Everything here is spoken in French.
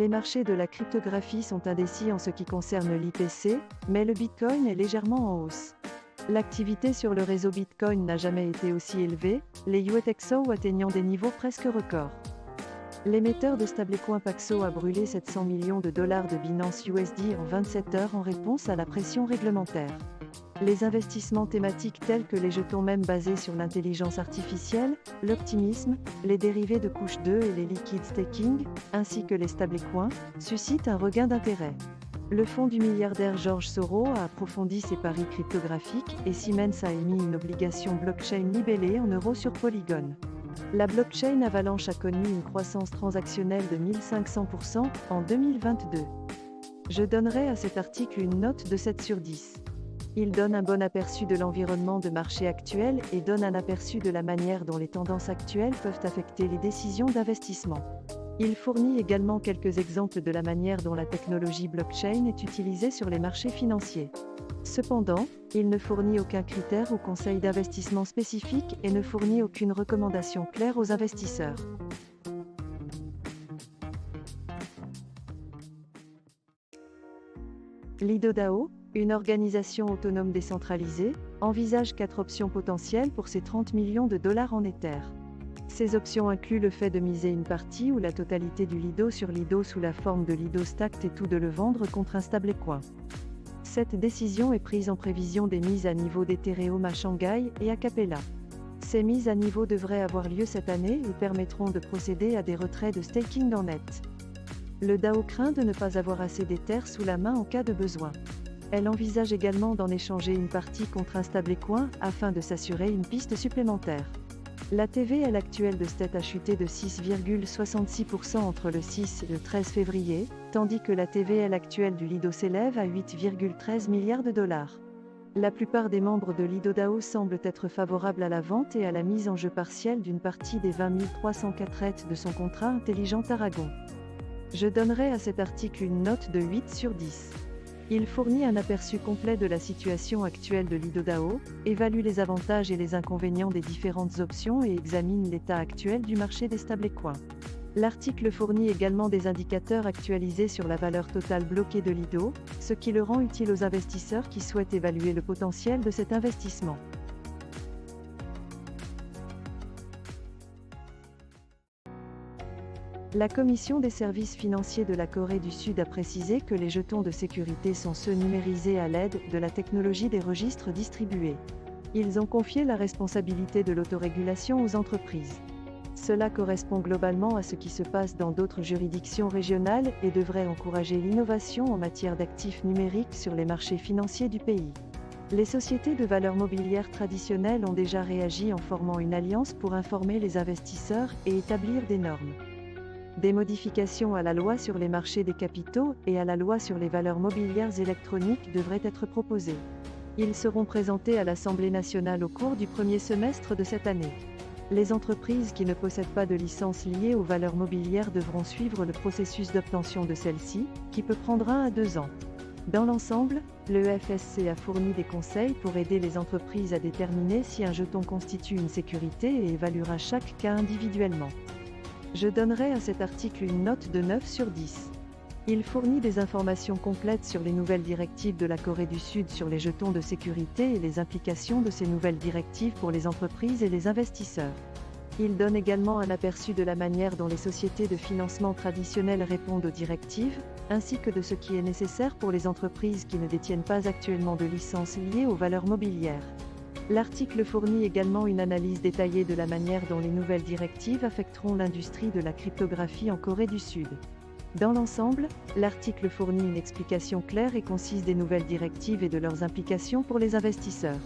Les marchés de la cryptographie sont indécis en ce qui concerne l'IPC, mais le Bitcoin est légèrement en hausse. L'activité sur le réseau Bitcoin n'a jamais été aussi élevée, les UTXO atteignant des niveaux presque records. L'émetteur de stablecoin Paxos a brûlé 700 millions de dollars de Binance USD en 27 heures en réponse à la pression réglementaire. Les investissements thématiques tels que les jetons même basés sur l'intelligence artificielle, l'optimisme, les dérivés de couche 2 et les liquid staking, ainsi que les stablecoins, suscitent un regain d'intérêt. Le fonds du milliardaire George Soros a approfondi ses paris cryptographiques et Siemens a émis une obligation blockchain libellée en euros sur Polygon. La blockchain Avalanche a connu une croissance transactionnelle de 1500% en 2022. Je donnerai à cet article une note de 7 sur 10. Il donne un bon aperçu de l'environnement de marché actuel et donne un aperçu de la manière dont les tendances actuelles peuvent affecter les décisions d'investissement. Il fournit également quelques exemples de la manière dont la technologie blockchain est utilisée sur les marchés financiers. Cependant, il ne fournit aucun critère ou conseil d'investissement spécifique et ne fournit aucune recommandation claire aux investisseurs. Lido DAO, une organisation autonome décentralisée, envisage 4 options potentielles pour ses 30 millions de dollars en Ether. Ces options incluent le fait de miser une partie ou la totalité du Lido sur Lido sous la forme de Lido Stacked et tout de le vendre contre un stablecoin. Cette décision est prise en prévision des mises à niveau d'Ethereum à Shanghai et à Capella. Ces mises à niveau devraient avoir lieu cette année et permettront de procéder à des retraits de staking en net. Le DAO craint de ne pas avoir assez d'Ether sous la main en cas de besoin. Elle envisage également d'en échanger une partie contre un stablecoin afin de s'assurer une piste supplémentaire. La TVL actuelle de STET a chuté de 6,66% entre le 6 et le 13 février, tandis que la TVL actuelle du Lido s'élève à 8,13 milliards de dollars. La plupart des membres de Lido DAO semblent être favorables à la vente et à la mise en jeu partielle d'une partie des 20 304 ETH de son contrat intelligent Aragon. Je donnerai à cet article une note de 8 sur 10. Il fournit un aperçu complet de la situation actuelle de Lido DAO, évalue les avantages et les inconvénients des différentes options et examine l'état actuel du marché des stablecoins. L'article fournit également des indicateurs actualisés sur la valeur totale bloquée de Lido, ce qui le rend utile aux investisseurs qui souhaitent évaluer le potentiel de cet investissement. La Commission des services financiers de la Corée du Sud a précisé que les jetons de sécurité sont ceux numérisés à l'aide de la technologie des registres distribués. Ils ont confié la responsabilité de l'autorégulation aux entreprises. Cela correspond globalement à ce qui se passe dans d'autres juridictions régionales et devrait encourager l'innovation en matière d'actifs numériques sur les marchés financiers du pays. Les sociétés de valeurs mobilières traditionnelles ont déjà réagi en formant une alliance pour informer les investisseurs et établir des normes. Des modifications à la loi sur les marchés des capitaux et à la loi sur les valeurs mobilières électroniques devraient être proposées. Ils seront présentés à l'Assemblée nationale au cours du premier semestre de cette année. Les entreprises qui ne possèdent pas de licence liée aux valeurs mobilières devront suivre le processus d'obtention de celle-ci, qui peut prendre 1 à 2 ans. Dans l'ensemble, le FSC a fourni des conseils pour aider les entreprises à déterminer si un jeton constitue une sécurité et évaluera chaque cas individuellement. Je donnerai à cet article une note de 9 sur 10. Il fournit des informations complètes sur les nouvelles directives de la Corée du Sud sur les jetons de sécurité et les implications de ces nouvelles directives pour les entreprises et les investisseurs. Il donne également un aperçu de la manière dont les sociétés de financement traditionnelles répondent aux directives, ainsi que de ce qui est nécessaire pour les entreprises qui ne détiennent pas actuellement de licence liée aux valeurs mobilières. L'article fournit également une analyse détaillée de la manière dont les nouvelles directives affecteront l'industrie de la cryptographie en Corée du Sud. Dans l'ensemble, l'article fournit une explication claire et concise des nouvelles directives et de leurs implications pour les investisseurs.